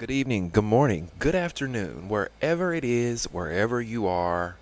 good evening, good morning, good afternoon, wherever it is, wherever you are.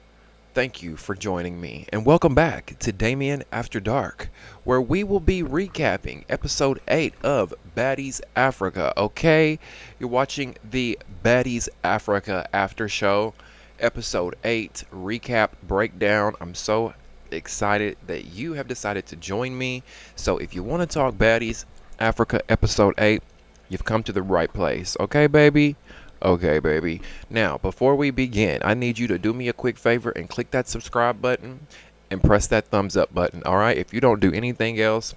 Thank you for joining me, and welcome back to Damien After Dark, where we will be recapping episode 8 of Baddies Africa. Okay, you're watching the Baddies Africa after show, episode 8 recap breakdown. I'm so excited that you have decided to join me. So, if you want to talk Baddies Africa episode 8, you've come to the right place. Okay, baby? Okay, baby. Now, before we begin, I need you to do me a quick favor and click that subscribe button and press that thumbs up button. All right? If you don't do anything else,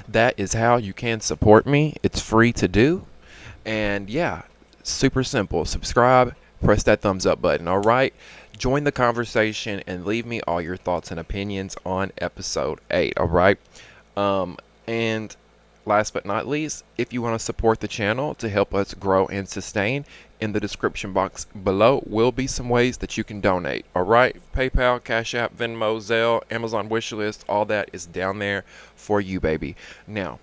that is how you can support me. It's free to do. And yeah, super simple. Subscribe, press that thumbs up button. All right? Join the conversation and leave me all your thoughts and opinions on episode 8. All right? And last but not least, if you want to support the channel to help us grow and sustain, in the description box below will be some ways that you can donate. All right, PayPal, Cash App, Venmo, Zelle, Amazon wishlist, all that is down there for you, baby. Now,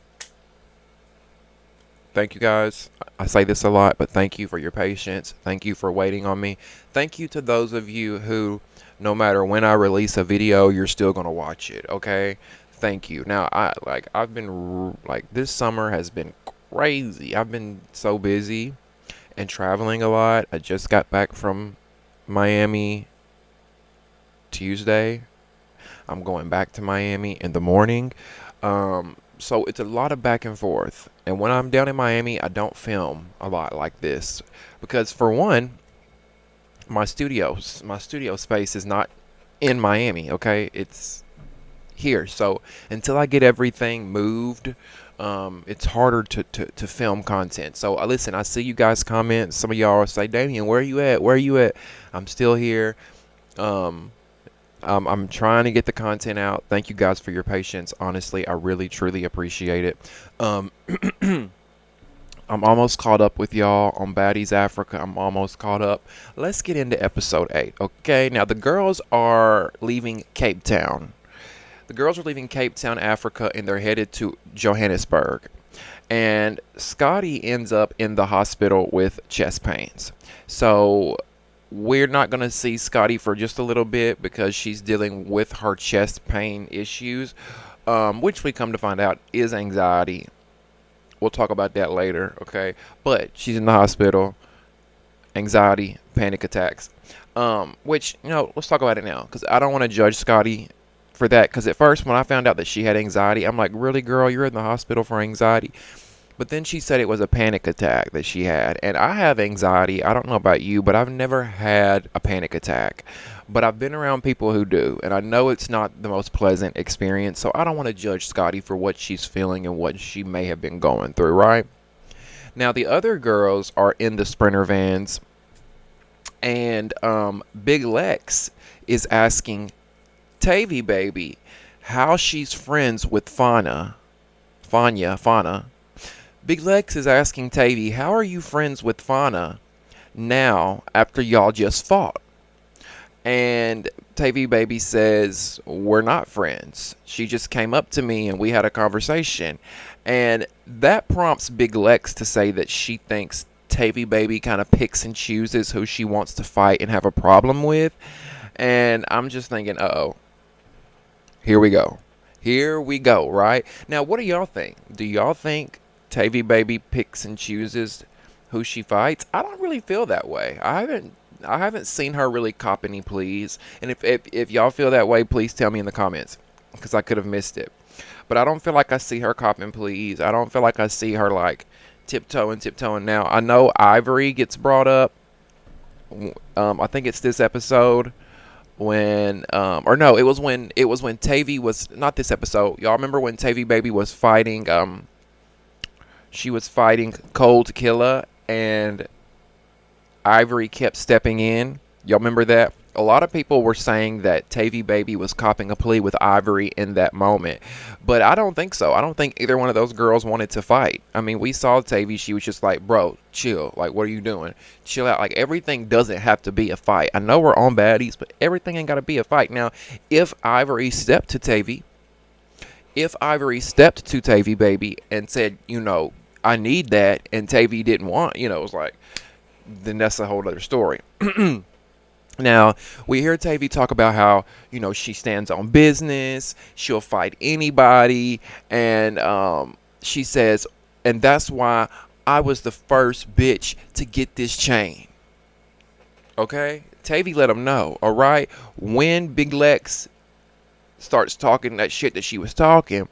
thank you guys. I say this a lot, but thank you for your patience. Thank you for waiting on me. Thank you to those of you who, no matter when I release a video, you're still going to watch it, okay? Thank you. Now, I've been this summer has been crazy. I've been so busy and traveling a lot. I just got back from Miami Tuesday. I'm going back to Miami in the morning. So it's a lot of back and forth. And when I'm down in Miami, I don't film a lot like this because, for one, my studio space is not in Miami, okay? It's here. So until I get everything moved, it's harder to film content. So listen, I see you guys comment. Some of y'all say, Damien, where are you at? Where are you at? I'm still here. I'm trying to get the content out. Thank you guys for your patience. Honestly, I really, truly appreciate it. I'm almost caught up with y'all on Baddies Africa. I'm almost caught up. Let's get into episode 8. Okay, now the girls are leaving Cape Town. The girls are leaving Cape Town, Africa, and they're headed to Johannesburg. And Scotty ends up in the hospital with chest pains. So we're not going to see Scotty for just a little bit because she's dealing with her chest pain issues, which we come to find out is anxiety. We'll talk about that later, okay? But she's in the hospital, anxiety, panic attacks, which, let's talk about it now because I don't want to judge Scotty for that, because at first when I found out that she had anxiety, I'm like, really, girl, you're in the hospital for anxiety? But then she said it was a panic attack that she had, and I have anxiety. I don't know about you, but I've never had a panic attack, but I've been around people who do, and I know it's not the most pleasant experience. So I don't want to judge Scotty for what she's feeling and what she may have been going through, right? Now the other girls are in the Sprinter vans, and Big Lex is asking Tavy baby how she's friends with Fauna. Big Lex is asking Tavy, how are you friends with Fauna now after y'all just fought? And Tavy baby says, we're not friends. She just came up to me and we had a conversation. And that prompts Big Lex to say that she thinks Tavy baby kind of picks and chooses who she wants to fight and have a problem with. And I'm just thinking, uh-oh. Here we go. Here we go, right? Now, what do y'all think? Do y'all think Tavy baby picks and chooses who she fights? I don't really feel that way. I haven't seen her really cop any pleas. And if y'all feel that way, please tell me in the comments, because I could have missed it. But I don't feel like I see her copping pleas. I don't feel like I see her like tiptoeing. Now, I know Ivory gets brought up. I think it's this episode. When it was when Tavy was, not this episode, y'all remember when Tavy baby was fighting she was fighting Cold Killer and Ivory kept stepping in. Y'all remember that? A lot of people were saying that Tavy baby was copping a plea with Ivory in that moment, but I don't think so. I don't think either one of those girls wanted to fight. I mean, we saw Tavy, she was just like, bro, chill. Like, what are you doing? Chill out. Like, everything doesn't have to be a fight. I know we're on Baddies, but everything ain't got to be a fight. Now, if Ivory stepped to Tavy baby and said, I need that, and Tavy didn't want, it was like, then that's a whole other story. Now, we hear Tavy talk about how, she stands on business, she'll fight anybody, and she says, and that's why I was the first bitch to get this chain. Okay? Tavy let him know, all right? When Big Lex starts talking that shit that she was talking,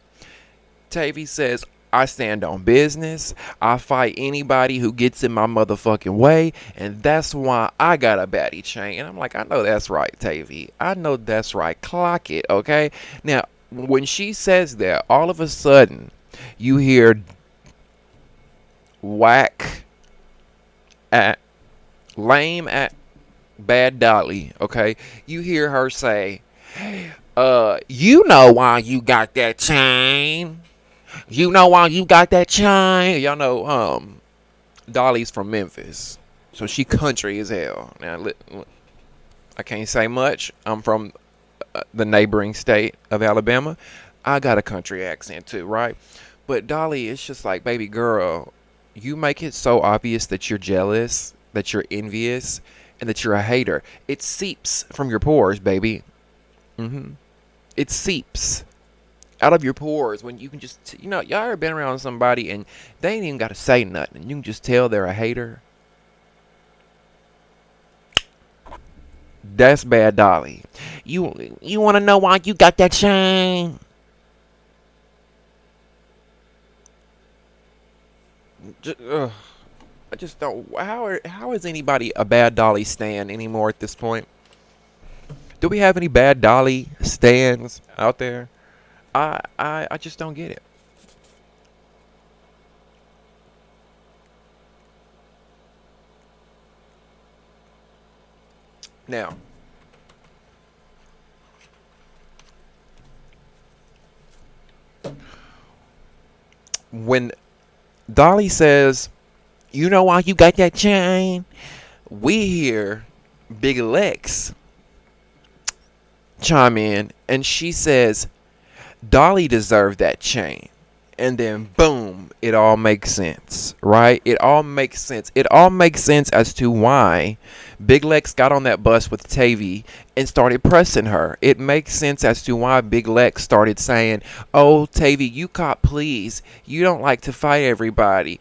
Tavy says, I stand on business. I fight anybody who gets in my motherfucking way. And that's why I got a baddie chain. And I'm like, I know that's right, Tavy. I know that's right. Clock it, okay? Now, when she says that, all of a sudden, you hear whack at lame at Bad Dolly, okay? You hear her say, you know why you got that chain? You know why you got that chain? Y'all know Dolly's from Memphis, so she country as hell. Now I can't say much. I'm from the neighboring state of Alabama. I got a country accent too, right? But Dolly, it's just like, baby girl, you make it so obvious that you're jealous, that you're envious, and that you're a hater. It seeps from your pores, baby. It seeps out of your pores when you can just, y'all ever been around somebody and they ain't even got to say nothing. You can just tell they're a hater. That's Bad Dolly. You want to know why you got that chain? I just don't. How is anybody a Bad Dolly stan anymore at this point? Do we have any Bad Dolly stans out there? I just don't get it. Now, when Dolly says, you know why you got that chain? We hear Big Lex chime in, and she says, Dolly deserved that chain. And then boom, it all makes sense, right? It all makes sense. It all makes sense as to why Big Lex got on that bus with Tavy and started pressing her. It makes sense as to why Big Lex started saying, oh, Tavy, you cop, please. You don't like to fight everybody.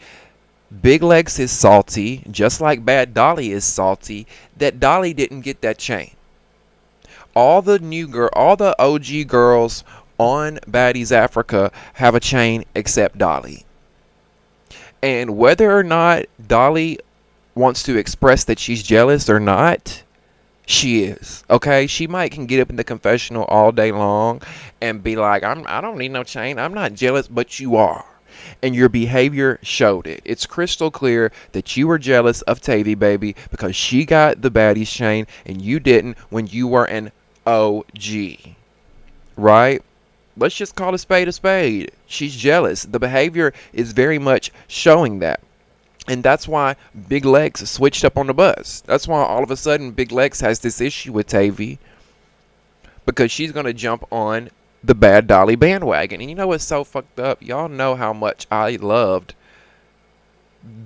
Big Lex is salty, just like Bad Dolly is salty, that Dolly didn't get that chain. All the OG girls on Baddies Africa have a chain except Dolly. And whether or not Dolly wants to express that she's jealous or not, she is. Okay? She can get up in the confessional all day long and be like, I don't need no chain. I'm not jealous, but you are. And your behavior showed it. It's crystal clear that you were jealous of Tavy, baby, because she got the Baddies chain and you didn't when you were an OG. Right? Let's just call a spade a spade. She's jealous. The behavior is very much showing that. And that's why Big Lex switched up on the bus. That's why all of a sudden Big Lex has this issue with Tavy, because she's going to jump on the Bad Dolly bandwagon. And you know what's so fucked up? Y'all know how much I loved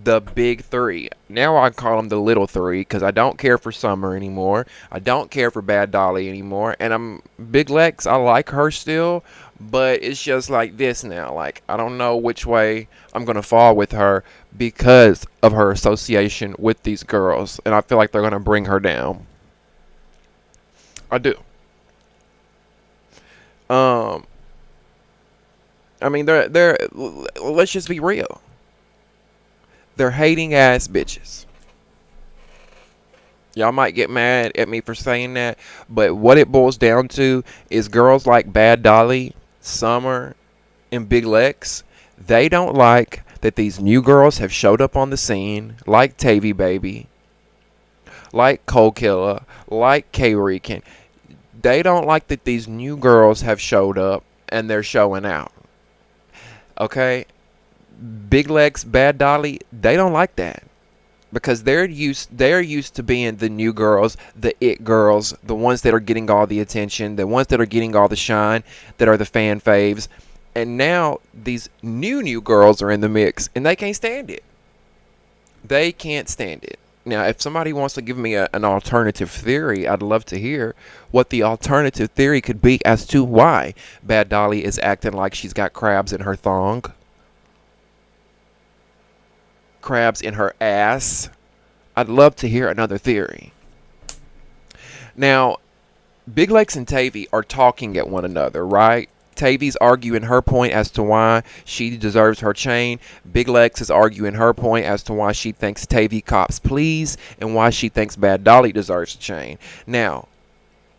the big three. Now I call them the little three because I don't care for Summer anymore. I don't care for Bad Dolly anymore. And I'm Big Lex. I like her still, but it's just like this now. Like, I don't know which way I'm going to fall with her because of her association with these girls. And I feel like they're going to bring her down. I do. I mean, they're let's just be real. They're hating ass bitches. Y'all might get mad at me for saying that, but what it boils down to is girls like Bad Dolly, Summer, and Big Lex, they don't like that these new girls have showed up on the scene, like Tavy Baby, like Cold Killer, like K-Rican. They don't like that these new girls have showed up and they're showing out. Okay? Big Lex, Bad Dolly, they don't like that. Because they're used to being the new girls, the it girls, the ones that are getting all the attention, the ones that are getting all the shine, that are the fan faves. And now these new girls are in the mix, and they can't stand it. They can't stand it. Now, if somebody wants to give me an alternative theory, I'd love to hear what the alternative theory could be as to why Bad Dolly is acting like she's got crabs in her thong, crabs in her ass. I'd love to hear another theory. Now, Big Lex and Tavy are talking at one another, right? Tavy's arguing her point as to why she deserves her chain. Big Lex is arguing her point as to why she thinks Tavy cops please and why she thinks Bad Dolly deserves a chain. Now,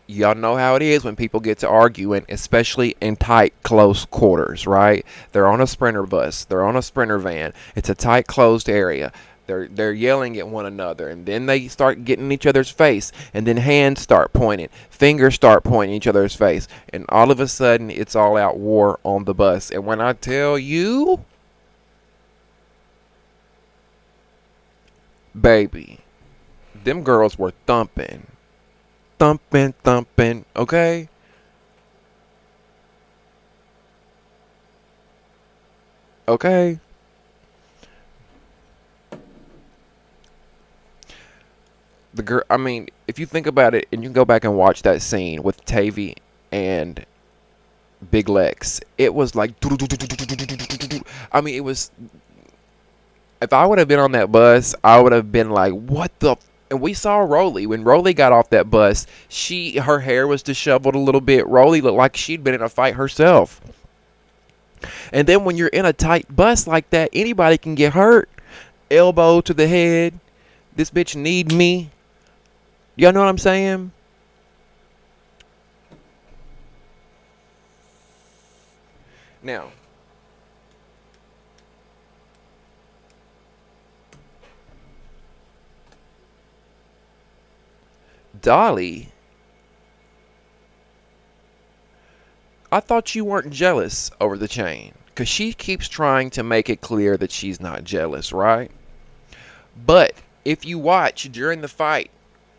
y'all know how it is when people get to arguing, especially in tight, close quarters, right? They're on a Sprinter bus. They're on a Sprinter van. It's a tight, closed area. They're yelling at one another, and then they start getting in each other's face, and then hands start pointing, fingers start pointing each other's face, and all of a sudden it's all out war on the bus. And when I tell you, baby, them girls were thumping, okay? Okay? The girl, I mean, if you think about it, and you can go back and watch that scene with Tavy and Big Lex, it was like, I mean, it was. If I would have been on that bus, I would have been like, what the? And we saw Rolly when Rolly got off that bus. Her hair was disheveled a little bit. Rolly looked like she'd been in a fight herself. And then when you're in a tight bus like that, anybody can get hurt. Elbow to the head. This bitch need me. Y'all know what I'm saying? Now, Dolly, I thought you weren't jealous over the chain. Because she keeps trying to make it clear that she's not jealous, right? But if you watch during the fight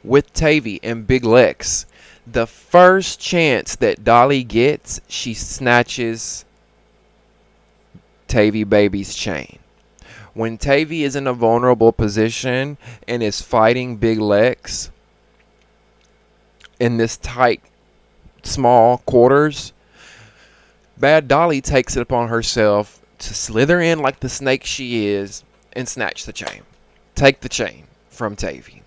with Tavy and Big Lex, the first chance that Dolly gets, she snatches Tavy baby's chain. When Tavy is in a vulnerable position and is fighting Big Lex in this tight, small quarters, Bad Dolly takes it upon herself to slither in like the snake she is and snatch the chain. Take the chain from Tavy.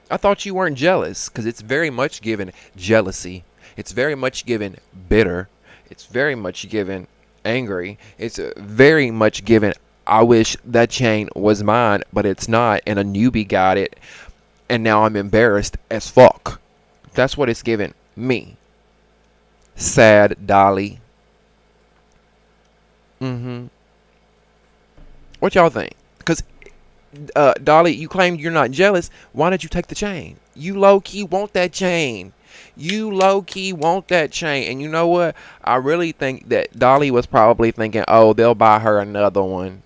I thought you weren't jealous, because it's very much given jealousy. It's very much given bitter. It's very much given angry. It's very much given, I wish that chain was mine, but it's not, and a newbie got it, and now I'm embarrassed as fuck. That's what it's given me. Sad Dolly. What y'all think? Because Dolly, you claimed you're not jealous. Why did you take the chain? You low-key want that chain. You low-key want that chain. And you know what? I really think that Dolly was probably thinking, oh, they'll buy her another one,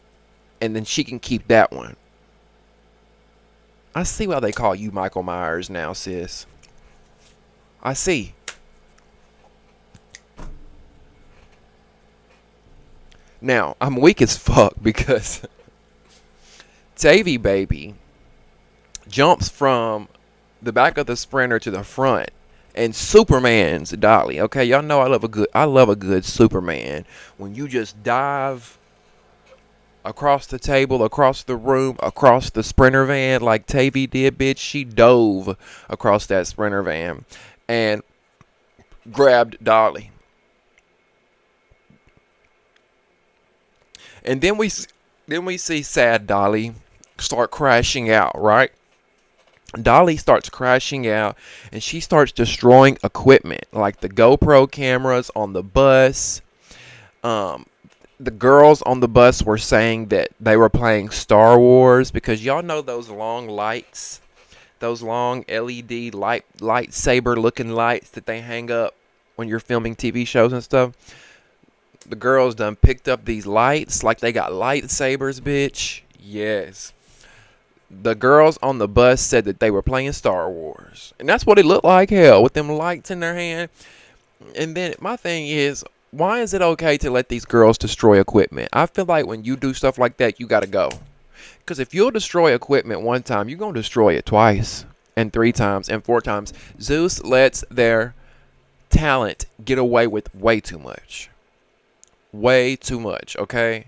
and then she can keep that one. I see why they call you Michael Myers now, sis. I see. Now, I'm weak as fuck because Tavy baby jumps from the back of the Sprinter to the front and Superman's Dolly. Okay, y'all know I love a good Superman. When you just dive across the table, across the room, across the Sprinter van like Tavy did, bitch. She dove across that Sprinter van and grabbed Dolly. And then we see sad Dolly start crashing out, right? Dolly starts crashing out and she starts destroying equipment like the GoPro cameras on the bus. The girls on the bus were saying that they were playing Star Wars because y'all know those long lights, those long LED lightsaber looking lights that they hang up when you're filming TV shows and stuff. The girls done picked up these lights like they got lightsabers, bitch. Yes. The girls on the bus said that they were playing Star Wars. And that's what it looked like, hell, with them lights in their hand. And then my thing is, Why is it okay to let these girls destroy equipment? I feel like when you do stuff like that, you gotta go. Because if you'll destroy equipment one time, you're gonna destroy it twice, and three times, and four times. Zeus lets their talent get away with way too much. Way too much, okay?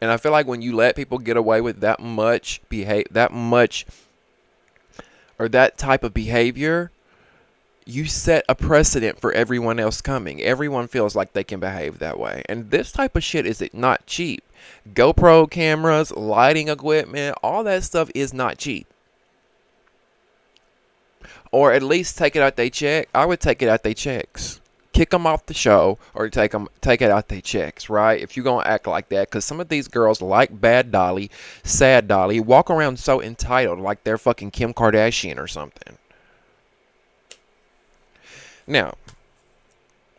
And I feel like when you let people get away with that much or that type of behavior, you set a precedent for everyone else coming. Everyone feels like they can behave that way. And this type of shit is not cheap. GoPro cameras, lighting equipment, all that stuff is not cheap. Or at least take it out they check. I would take it out they checks. Kick them off the show or take it out they checks, right? If you're going to act like that. Because some of these girls like Bad Dolly, Sad Dolly, walk around so entitled like they're fucking Kim Kardashian or something. Now,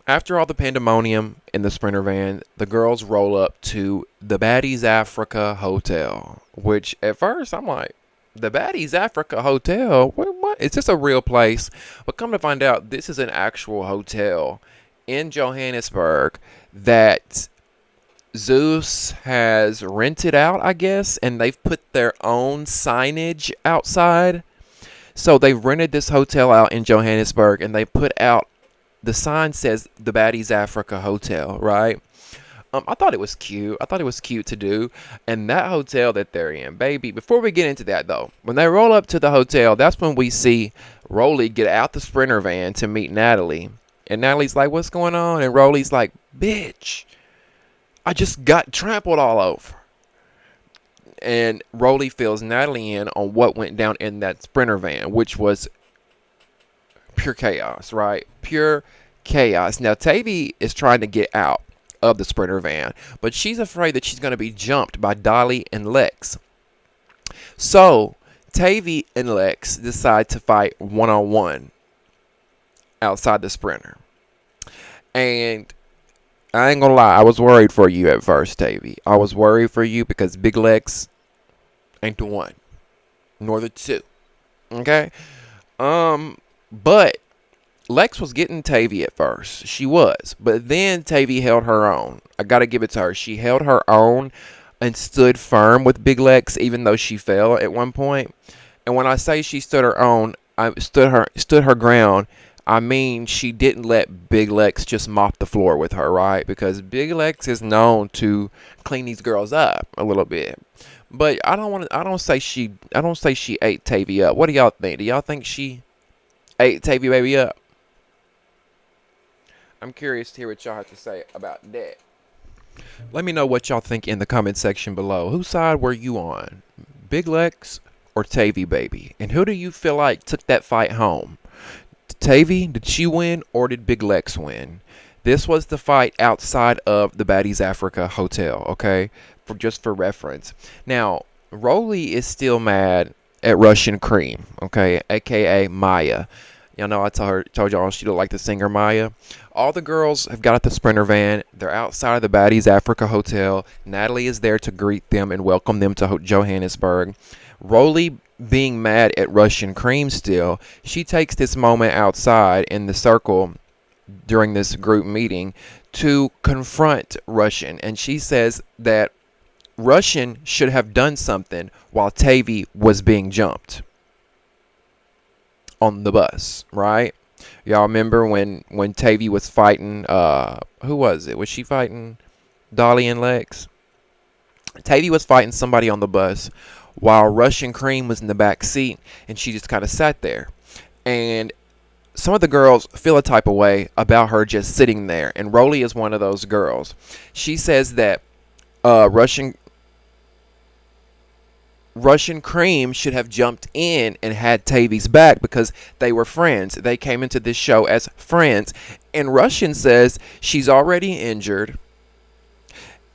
after all the pandemonium in the Sprinter van, the girls roll up to the Baddies Africa Hotel. Which at first I'm like, the Baddies Africa Hotel? What? Is this a real place? But come to find out, this is an actual hotel in Johannesburg that Zeus has rented out, I guess, and they've put their own signage outside. So they've rented this hotel out in Johannesburg, and they put out, the sign says the Baddies Africa Hotel, right? I thought it was cute. I thought it was cute to do. And that hotel that they're in, baby. Before we get into that, though, when they roll up to the hotel, that's when we see Rolly get out the Sprinter van to meet Natalie. And Natalie's like, what's going on? And Rolly's like, bitch, I just got trampled all over. And Rolly fills Natalie in on what went down in that Sprinter van, which was pure chaos, right? Pure chaos. Now, Tavy is trying to get out of the Sprinter van, but she's afraid that she's going to be jumped by Dolly and Lex. So Tavy and Lex decide to fight one-on-one outside the Sprinter. And I ain't gonna lie, I was worried for you at first, Tavy. I was worried for you because Big Lex ain't the one, nor the two. Okay? But Lex was getting Tavy at first. She was. But then Tavy held her own. I got to give it to her. She held her own and stood firm with Big Lex, even though she fell at one point. And when I say she stood her own, I stood her ground, I mean she didn't let Big Lex just mop the floor with her, right? Because Big Lex is known to clean these girls up a little bit. But I don't say she ate Tavy up. What do y'all think? Do y'all think she ate Tavy baby up? I'm curious to hear what y'all have to say about that. Let me know what y'all think in the comment section below. Whose side were you on? Big Lex or Tavy baby? And who do you feel like took that fight home? Tavy, did she win or did Big Lex win? This was the fight outside of the Baddies Africa Hotel, okay? Just for reference. Now, Rolly is still mad at Russian Cream, okay? AKA Maya. Y'all know I told y'all she looked like the singer Maya. All the girls have got at the Sprinter van. They're outside of the Baddies Africa Hotel. Natalie is there to greet them and welcome them to Johannesburg. Rolly, being mad at Russian Cream still, she takes this moment outside in the circle during this group meeting to confront Russian. And she says that Russian should have done something while Tavy was being jumped on the bus, right? Y'all remember when Tavy was fighting, who was it? Was she fighting Dolly and Lex? Tavy was fighting somebody on the bus while Russian Cream was in the back seat, and she just kind of sat there. And some of the girls feel a type of way about her just sitting there, and Rolly is one of those girls. She says that Russian Cream should have jumped in and had Tavy's back because they were friends. They came into this show as friends. And Russian says she's already injured.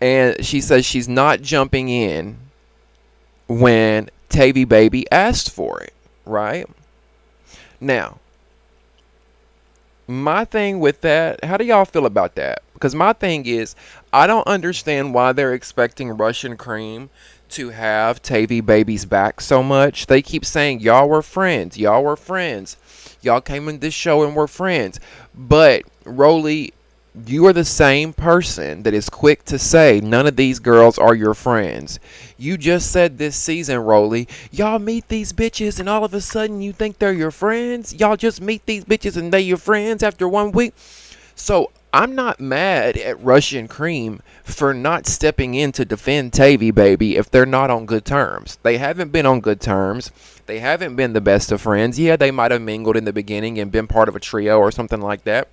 And she says she's not jumping in when Tavy baby asked for it, right? Now, my thing with that, how do y'all feel about that? Because my thing is, I don't understand why they're expecting Russian Cream to have Tavy baby's back so much. They keep saying y'all were friends, y'all came in this show and were friends. But Rolly You are the same person that is quick to say none of these girls are your friends. You just said this season, Rolly, y'all meet these bitches and all of a sudden you think they're your friends? Y'all just meet these bitches and they your friends after 1 week? So I'm not mad at Russian Cream for not stepping in to defend Tavy Baby if they're not on good terms. They haven't been on good terms. They haven't been the best of friends. Yeah, they might have mingled in the beginning and been part of a trio or something like that.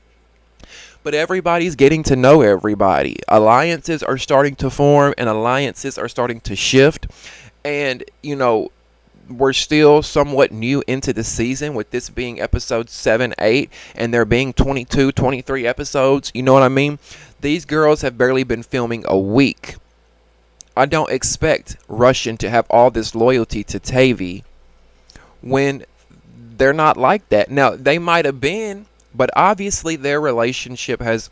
But everybody's getting to know everybody. Alliances are starting to form and alliances are starting to shift. And, we're still somewhat new into the season with this being episode 7, 8, and there being 22, 23 episodes. You know what I mean? These girls have barely been filming a week. I don't expect Russian to have all this loyalty to Tavy when they're not like that. Now, they might have been, but obviously their relationship has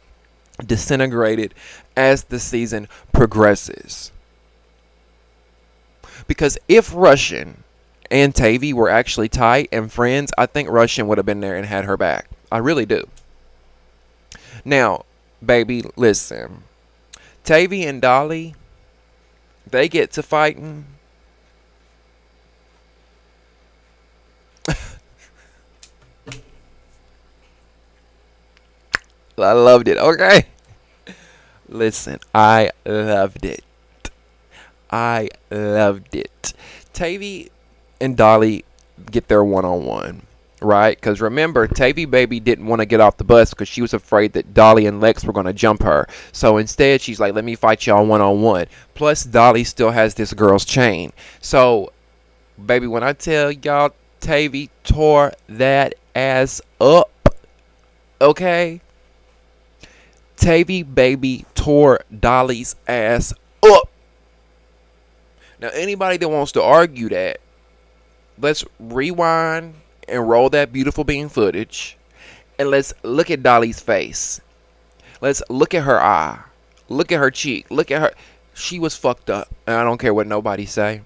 disintegrated as the season progresses. Because if Russian and Tavy were actually tight and friends, I think Russian would have been there and had her back. I really do. Now, baby, listen. Tavy and Dolly, they get to fighting. I loved it, okay? Listen, I loved it. I loved it. Tavy and Dolly get their one-on-one, right? Because remember, Tavy Baby didn't want to get off the bus because she was afraid that Dolly and Lex were going to jump her. So instead, she's like, let me fight y'all one-on-one. Plus, Dolly still has this girl's chain. So, baby, when I tell y'all, Tavy tore that ass up, okay? Tavy Baby tore Dolly's ass up. Now, anybody that wants to argue that, let's rewind and roll that beautiful bean footage. And let's look at Dolly's face. Let's look at her eye. Look at her cheek. Look at her. She was fucked up. And I don't care what nobody say.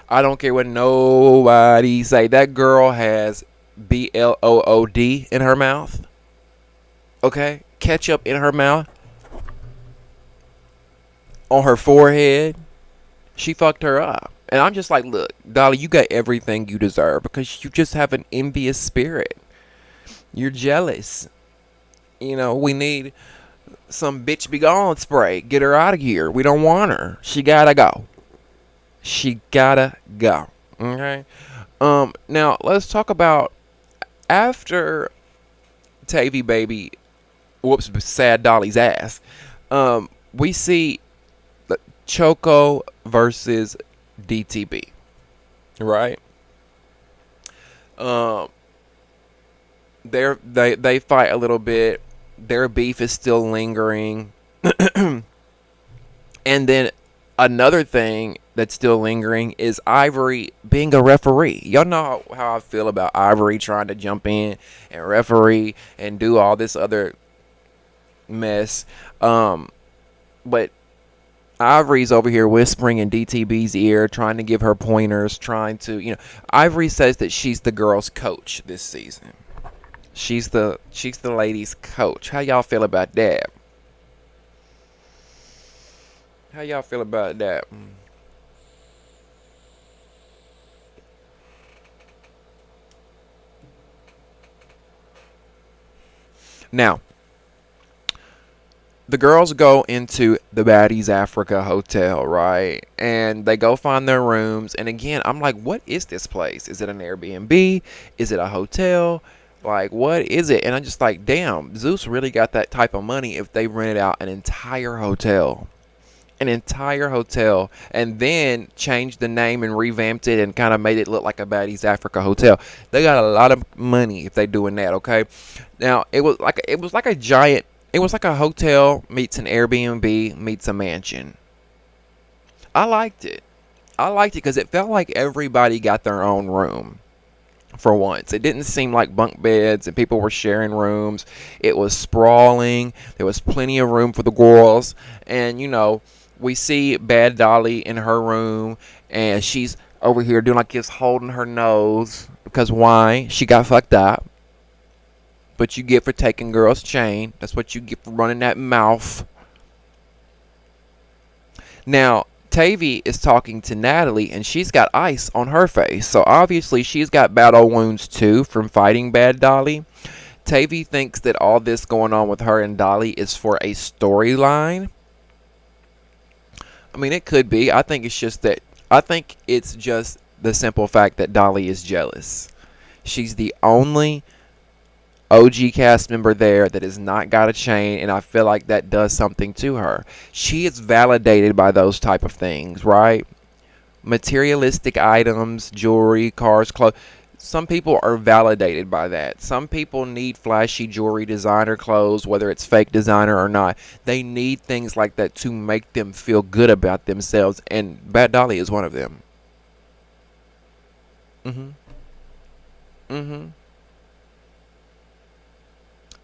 I don't care what nobody say. That girl has BLOOD in her mouth. Okay? Ketchup in her mouth. On her forehead. She fucked her up. And I'm just like, look, Dolly, you got everything you deserve because you just have an envious spirit. You're jealous. We need some bitch be gone spray. Get her out of here. We don't want her. She gotta go. She gotta go. Okay? Now, let's talk about after Tavy Baby whoops sad Dolly's ass. We see Choco versus DTB, right? They fight a little bit. Their beef is still lingering. And then another thing that's still lingering is Ivory being a referee. Y'all know how I feel about Ivory trying to jump in and referee and do all this other mess. But Ivory's over here whispering in DTB's ear, trying to give her pointers, trying to, Ivory says that she's the girls' coach this season. She's the ladies' coach. How y'all feel about that? How y'all feel about that? Now, the girls go into the Baddies Africa hotel, right? And they go find their rooms. And again, I'm like, what is this place? Is it an Airbnb? Is it a hotel? Like, what is it? And I'm just like, damn, Zeus really got that type of money if they rented out an entire hotel. An entire hotel. And then changed the name and revamped it and kind of made it look like a Baddies Africa hotel. They got a lot of money if they doing that, okay? Now, it was like a giant... It was like a hotel meets an Airbnb meets a mansion. I liked it. I liked it because it felt like everybody got their own room for once. It didn't seem like bunk beds and people were sharing rooms. It was sprawling. There was plenty of room for the girls. And, we see Bad Dolly in her room and she's over here doing like this, holding her nose. Because why? She got fucked up. what you get for taking girls' chain. That's what you get for running that mouth. Now, Tavy is talking to Natalie, and she's got ice on her face. So obviously she's got battle wounds too from fighting Bad Dolly. Tavy thinks that all this going on with her and Dolly is for a storyline. I mean, it could be. I think it's just the simple fact that Dolly is jealous. She's the only OG cast member there that has not got a chain, and I feel like that does something to her. She is validated by those type of things, right? Materialistic items, jewelry, cars, clothes. Some people are validated by that. Some people need flashy jewelry, designer clothes, whether it's fake designer or not. They need things like that to make them feel good about themselves, and Bad Dolly is one of them. Mhm. Mhm.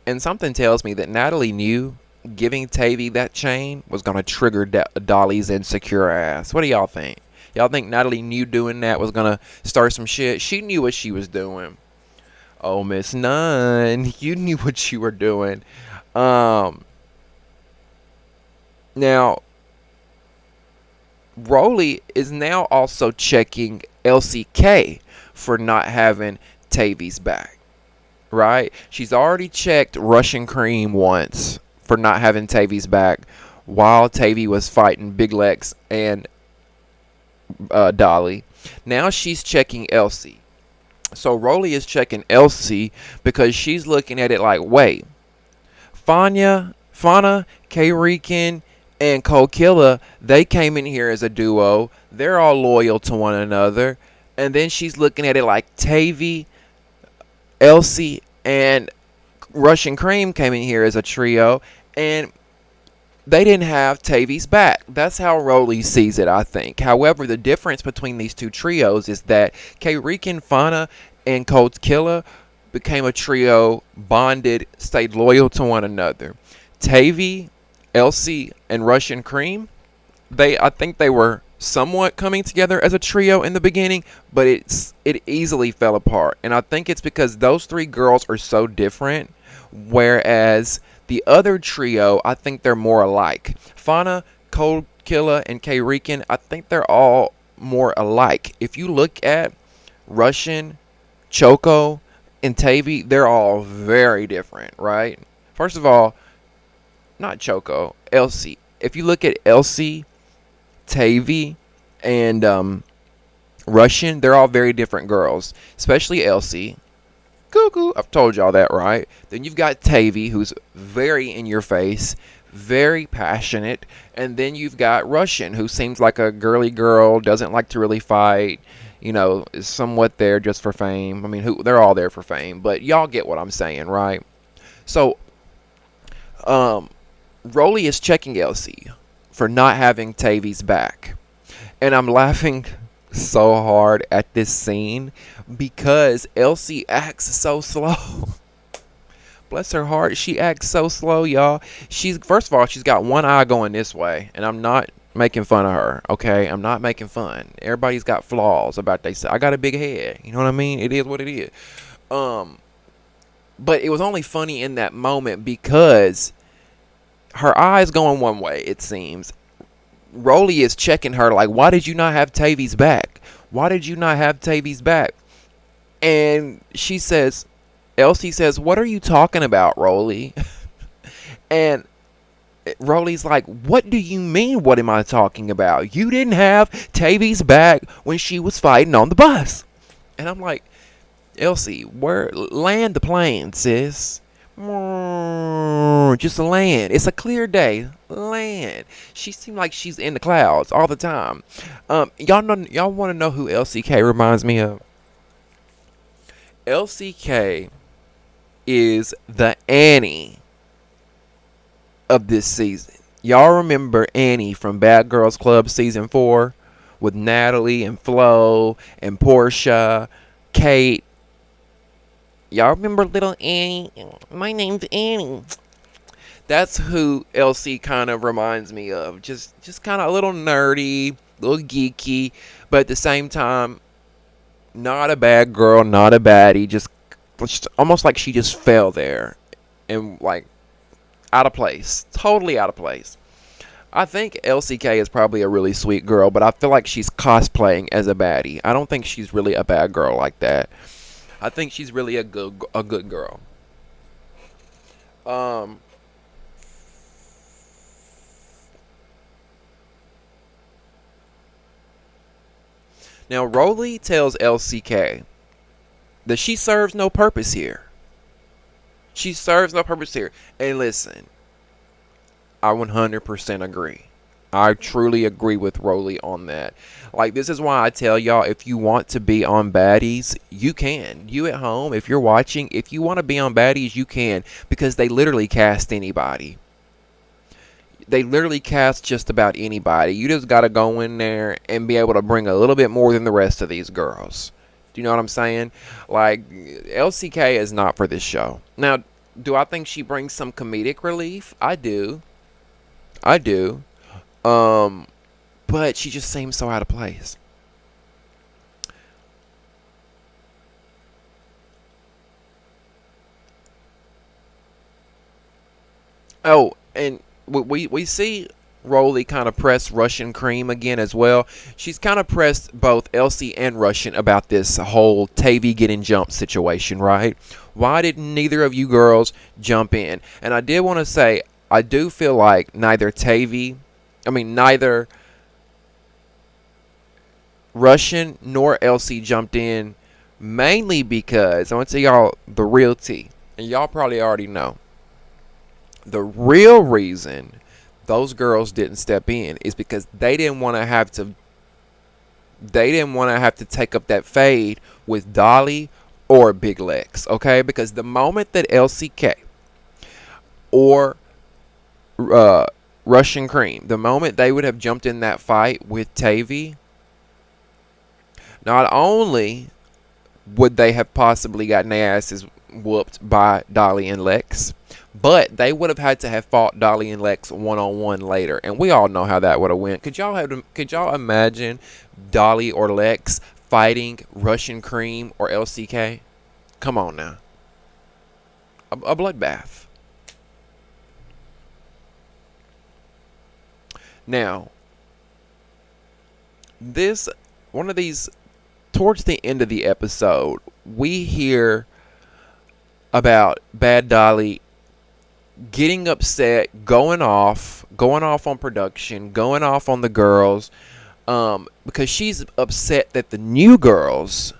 And something tells me that Natalie knew giving Tavy that chain was going to trigger Dolly's insecure ass. What do y'all think? Y'all think Natalie knew doing that was going to start some shit? She knew what she was doing. Oh, Miss Nunn, you knew what you were doing. Um, Now, Rolly is now also checking LCK for not having Tavy's back. Right? She's already checked Russian Cream once for not having Tavy's back while Tavy was fighting Big Lex and Dolly. Now she's checking Elsie. So Rolly is checking Elsie because she's looking at it like, wait, Fauna, K-Rican, and Kokilla, they came in here as a duo. They're all loyal to one another. And then she's looking at it like Tavy, Elsie, and Russian Cream came in here as a trio, and they didn't have Tavy's back. That's how Rolly sees it, I think. However, the difference between these two trios is that K-Rican, Fauna, and Cold Killer became a trio, bonded, stayed loyal to one another. Tavy, Elsie, and Russian Cream, I think they were somewhat coming together as a trio in the beginning, but it easily fell apart. And I think it's because those three girls are so different, whereas the other trio, I think they're more alike. Fauna, Cold Killer, and K-Rican, I think they're all more alike. If you look at Russian, Choco, and Tavy, they're all very different, right? First of all, not Choco, Elsie. If you look at Elsie, Tavy, and Russian, they're all very different girls, especially Elsie. Cuckoo, I've told y'all that, right? Then you've got Tavy, who's very in your face, very passionate, and then you've got Russian, who seems like a girly girl, doesn't like to really fight, is somewhat there just for fame. I mean, they're all there for fame, but y'all get what I'm saying, right? So, Rolly is checking Elsie for not having Tavy's back. And I'm laughing so hard at this scene because Elsie acts so slow. Bless her heart, she acts so slow, y'all. First of all, she's got one eye going this way, and I'm not making fun of her, okay? I'm not making fun. Everybody's got flaws about they say. I got a big head, you know what I mean? It is what it is. But it was only funny in that moment because her eyes going one way, it seems. Rolly is checking her like, why did you not have Tavy's back? Why did you not have Tavy's back? And Elsie says, what are you talking about, Rolly? And Rolly's like, what do you mean, what am I talking about? You didn't have Tavy's back when she was fighting on the bus. And I'm like, Elsie, land the plane, sis. Just land. It's a clear day. Land. She seemed like she's in the clouds all the time. Y'all want to know who LCK reminds me of? LCK is the Annie of this season. Y'all remember Annie from Bad Girls Club season 4 with Natalie and Flo and Portia, Kate. Y'all remember little Annie? My name's Annie. That's who Elsie kind of reminds me of. Just kind of a little nerdy, a little geeky, but at the same time, not a bad girl, not a baddie, just It's almost like she just fell there and like out of place, totally out of place. I think LCK is probably a really sweet girl, but I feel like she's cosplaying as a baddie. I don't think she's really a bad girl like that. I think she's really a good girl. Um, Now Rolly tells LCK that she serves no purpose here. She serves no purpose here. And listen, I 100% agree. I truly agree with Rolly on that. Like, this is why I tell y'all, if you want to be on Baddies, you can. You at home, if you're watching, if you want to be on Baddies, you can. Because they literally cast anybody. They literally cast just about anybody. You just got to go in there and be able to bring a little bit more than the rest of these girls. Do you know what I'm saying? Like, LCK is not for this show. Now, do I think she brings some comedic relief? I do. I do. Um, but she just seems so out of place. Oh, and we see Rolly kind of press Russian Cream again as well. She's kind of pressed both Elsie and Russian about this whole Tavy getting jumped situation, right? Why didn't neither of you girls jump in? And I did want to say, I do feel like neither Russian nor Elsie jumped in, mainly because I want to tell y'all the real tea, and y'all probably already know. The real reason those girls didn't step in is because they didn't want to have to take up that fade with Dolly or Big Lex, okay? Because the moment that LCK or uh, Russian Cream, the moment they would have jumped in that fight with Tavy, not only would they have possibly gotten their asses whooped by Dolly and Lex, but they would have had to have fought Dolly and Lex one-on-one later, and we all know how that would have went. Could y'all imagine Dolly or Lex fighting Russian Cream or LCK? Come on now, a bloodbath. Now, this one of these towards the end of the episode, we hear about Bad Dolly getting upset, going off on production, going off on the girls, because she's upset that the new girls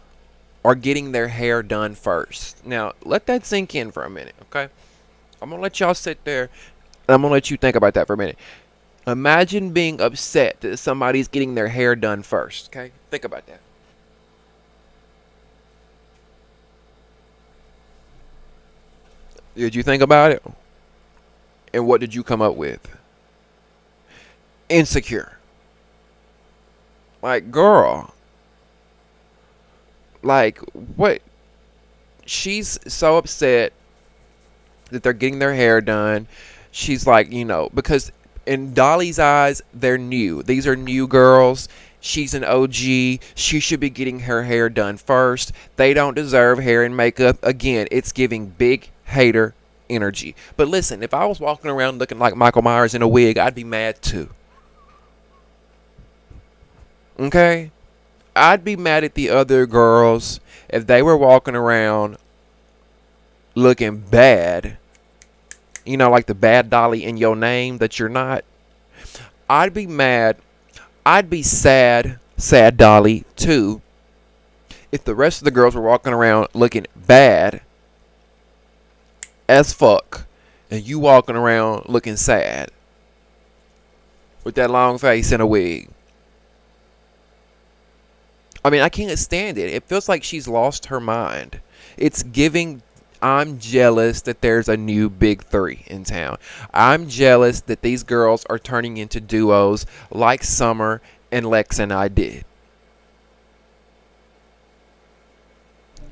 are getting their hair done first. Now, let that sink in for a minute, okay? I'm gonna let y'all sit there, and I'm gonna let you think about that for a minute. Imagine being upset that somebody's getting their hair done first, okay? Think about that. Did you think about it? And what did you come up with? Insecure. Like, girl. Like, what? She's so upset that they're getting their hair done. She's like, because in Dolly's eyes, they're new. These are new girls. She's an OG. She should be getting her hair done first. They don't deserve hair and makeup. Again, it's giving big hater energy. But listen, if I was walking around looking like Michael Myers in a wig, I'd be mad too. Okay? I'd be mad at the other girls if they were walking around looking bad. Like the bad Dolly in your name that you're not. I'd be mad. I'd be sad, sad Dolly too, if the rest of the girls were walking around looking bad as fuck, and you walking around looking sad with that long face and a wig. I can't stand it. It feels like she's lost her mind. It's giving, I'm jealous that there's a new big three in town. I'm jealous that these girls are turning into duos like Summer and Lex and I did.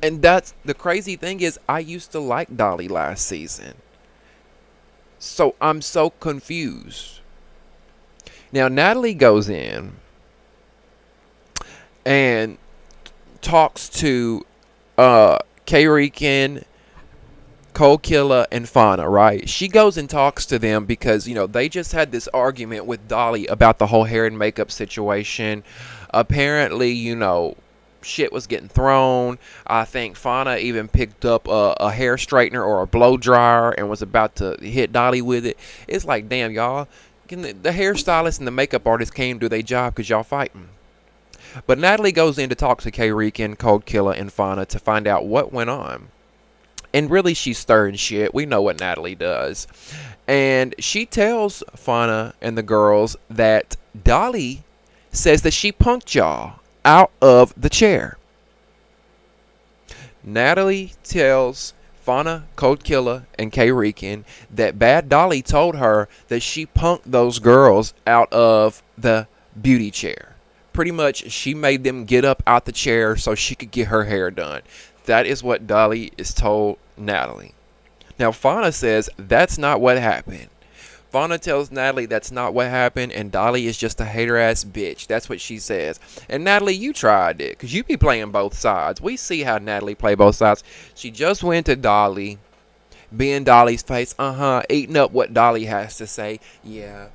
And that's the crazy thing is I used to like Dolly last season. So I'm so confused. Now Natalie goes in and talks to K-Rican, Cold Killer, and Fauna, right? She goes and talks to them because, they just had this argument with Dolly about the whole hair and makeup situation. Apparently, shit was getting thrown. I think Fauna even picked up a hair straightener or a blow dryer and was about to hit Dolly with it. It's like, damn, y'all. The hairstylist and the makeup artist came to do their job because y'all fighting. But Natalie goes in to talk to K-Rican, Cold Killer, and Fauna to find out what went on. And really, she's stirring shit. We know what Natalie does. And she tells Fauna and the girls that Dolly says that she punked y'all out of the chair. Natalie tells Fauna, Cold Killer, and K-Rican that Bad Dolly told her that she punked those girls out of the beauty chair. Pretty much, she made them get up out the chair so she could get her hair done. That is what Dolly is told Natalie. Now, Fauna says that's not what happened. Fauna tells Natalie that's not what happened, and Dolly is just a hater-ass bitch. That's what she says. And Natalie, you tried it, because you be playing both sides. We see how Natalie play both sides. She just went to Dolly, being Dolly's face, eating up what Dolly has to say. Yeah.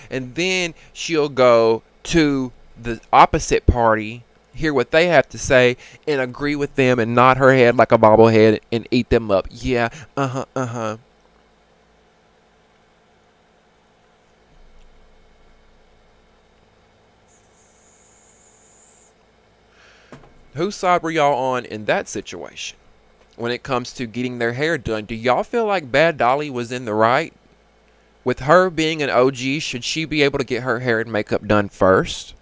And then she'll go to the opposite party, hear what they have to say, and agree with them and nod her head like a bobblehead and eat them up. Yeah, Whose side were y'all on in that situation? When it comes to getting their hair done, do y'all feel like Bad Dolly was in the right? With her being an OG, should she be able to get her hair and makeup done first?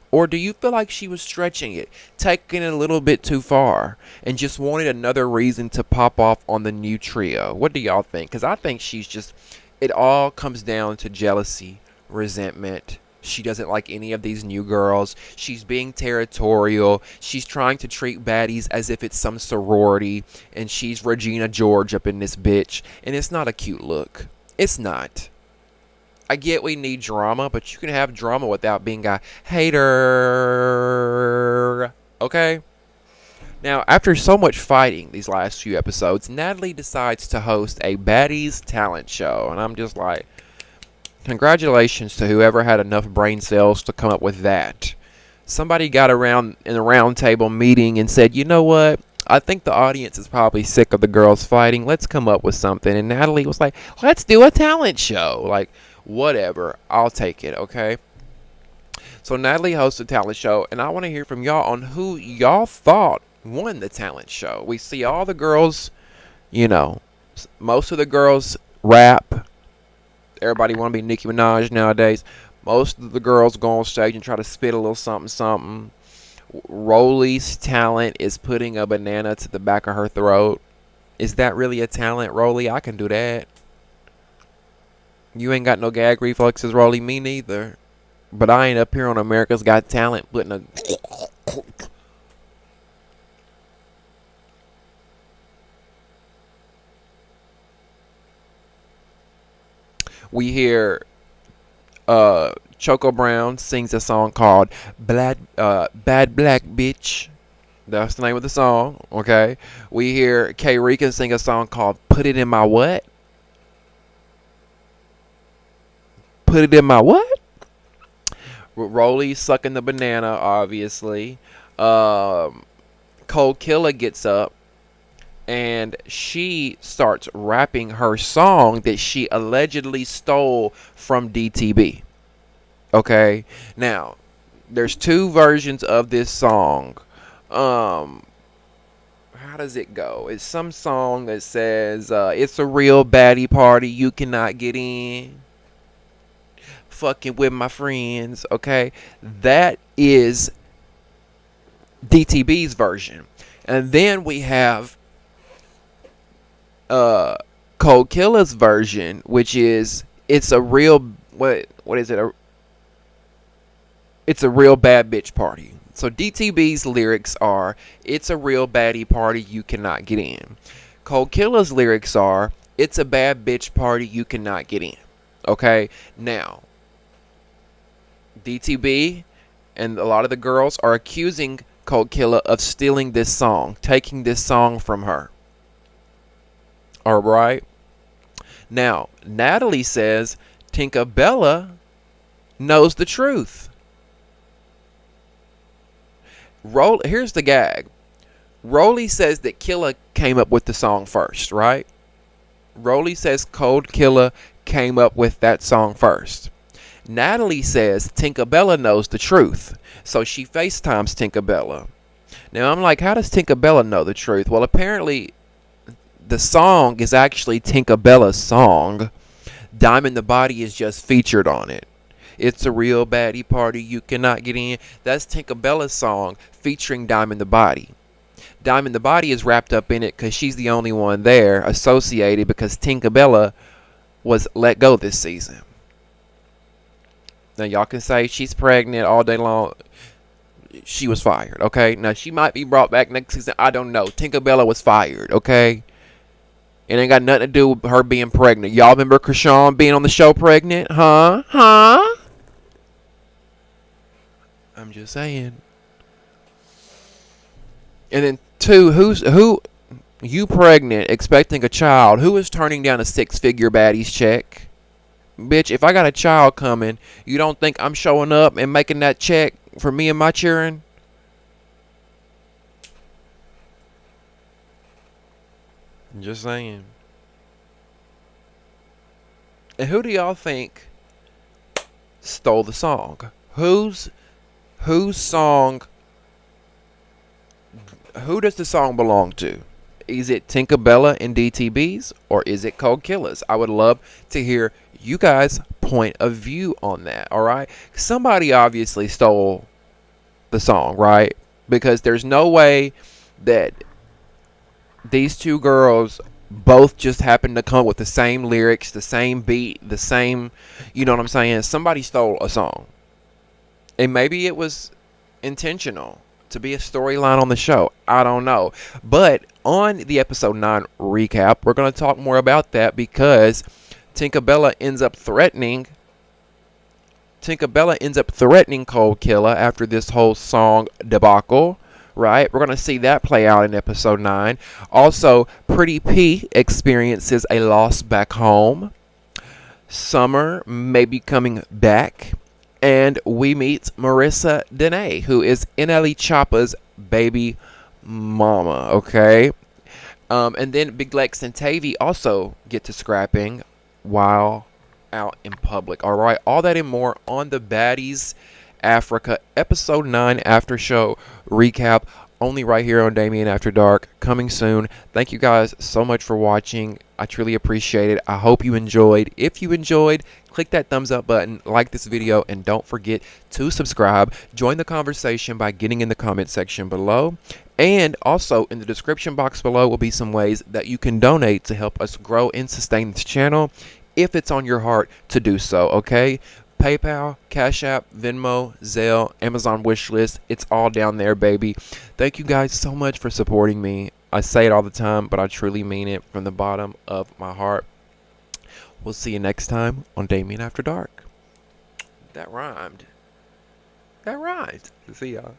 Or do you feel like she was stretching it, taking it a little bit too far, and just wanted another reason to pop off on the new trio? What do y'all think? Because I think it all comes down to jealousy, resentment. She doesn't like any of these new girls. She's being territorial. She's trying to treat Baddies as if it's some sorority, and she's Regina George up in this bitch. And it's not a cute look. It's not. I get we need drama, but you can have drama without being a hater. Okay? Now, after so much fighting these last few episodes, Natalie decides to host a Baddies talent show. And I'm just like, congratulations to whoever had enough brain cells to come up with that. Somebody got around in a round table meeting and said, you know what? I think the audience is probably sick of the girls fighting. Let's come up with something. And Natalie was like, let's do a talent show. Like, whatever, I'll take it, okay? So Natalie hosts a talent show, and I want to hear from y'all on who y'all thought won the talent show. We see all the girls, most of the girls rap. Everybody want to be Nicki Minaj nowadays. Most of the girls go on stage and try to spit a little something, something. Rolly's talent is putting a banana to the back of her throat. Is that really a talent, Rolly? I can do that. You ain't got no gag reflexes, Rolly. Me neither. But I ain't up here on America's Got Talent putting a... We hear Choco Brown sings a song called Bad Black Bitch. That's the name of the song, okay? We hear K-Rican sing a song called Put It In My What? Put it in my what? Rolly sucking the banana, obviously. Cold Killer gets up and she starts rapping her song that she allegedly stole from DTB. Okay? Now, there's two versions of this song. How does it go? It's some song that says, it's a real baddie party, you cannot get in. Fucking with my friends, okay? That is DTB's version. And then we have Cold Killer's version, which is it's a real what is it? It's a real bad bitch party. So DTB's lyrics are it's a real baddie party, you cannot get in. Cold Killer's lyrics are it's a bad bitch party, you cannot get in. Okay? Now, DTB and a lot of the girls are accusing Cold Killer, of stealing this song, taking this song from her. All right. Now, Natalie says Tinkerbella knows the truth. Here's the gag. Rolly says that Killa came up with the song first, right? Rolly says Cold Killer came up with that song first. Natalie says Tinkerbella knows the truth. So she FaceTimes Tinkerbella. Now I'm like, how does Tinkerbella know the truth? Well, apparently the song is actually Tinkerbella's song. Diamond the Body is just featured on it. It's a real baddie party, you cannot get in. That's Tinkerbella's song featuring Diamond the Body. Diamond the Body is wrapped up in it because she's the only one there associated, because Tinkerbella was let go this season. Now y'all can say she's pregnant all day long. She was fired, okay? Now she might be brought back next season. I don't know. Tinkerbella was fired, okay? It ain't got nothing to do with her being pregnant. Y'all remember Krishan being on the show pregnant? Huh? I'm just saying. And then two, who you pregnant, expecting a child, who is turning down a 6-figure Baddies check? Bitch, if I got a child coming, you don't think I'm showing up and making that check for me and my children? I'm just saying. And who do y'all think stole the song? Whose song? Who does the song belong to? Is it Tinkerbella and DTB's, or is it Cold Killers? I would love to hear you guys' point of view on that. All right, somebody obviously stole the song, right? Because there's no way that these two girls both just happened to come up with the same lyrics, the same beat, the same, you know what I'm saying? Somebody stole a song. And maybe it was intentional to be a storyline on the show. I don't know. But on the episode 9 recap, we're going to talk more about that, because Tinkerbella ends up threatening Cold Killer after this whole song debacle. Right? We're going to see that play out in episode 9. Also, Pretty P experiences a loss back home. Summer may be coming back. And we meet Marissa Dene, who is NLE Choppa's baby mama. Okay? And then Big Lex and Tavy also get to scrapping while out in public. All right? All that and more on the Baddies Africa episode 9 after show recap, only right here on Damien After Dark, coming soon. Thank you guys so much for watching. I truly appreciate it. I hope you enjoyed. If you enjoyed, click that thumbs up button, like this video, and don't forget to subscribe. Join the conversation by getting in the comment section below. And also in the description box below will be some ways that you can donate to help us grow and sustain this channel, if it's on your heart to do so, okay? PayPal, Cash App, Venmo, Zelle, Amazon wishlist. It's all down there, baby. Thank you guys so much for supporting me. I say it all the time, but I truly mean it from the bottom of my heart. We'll see you next time on Damien After Dark. That rhymed. See y'all.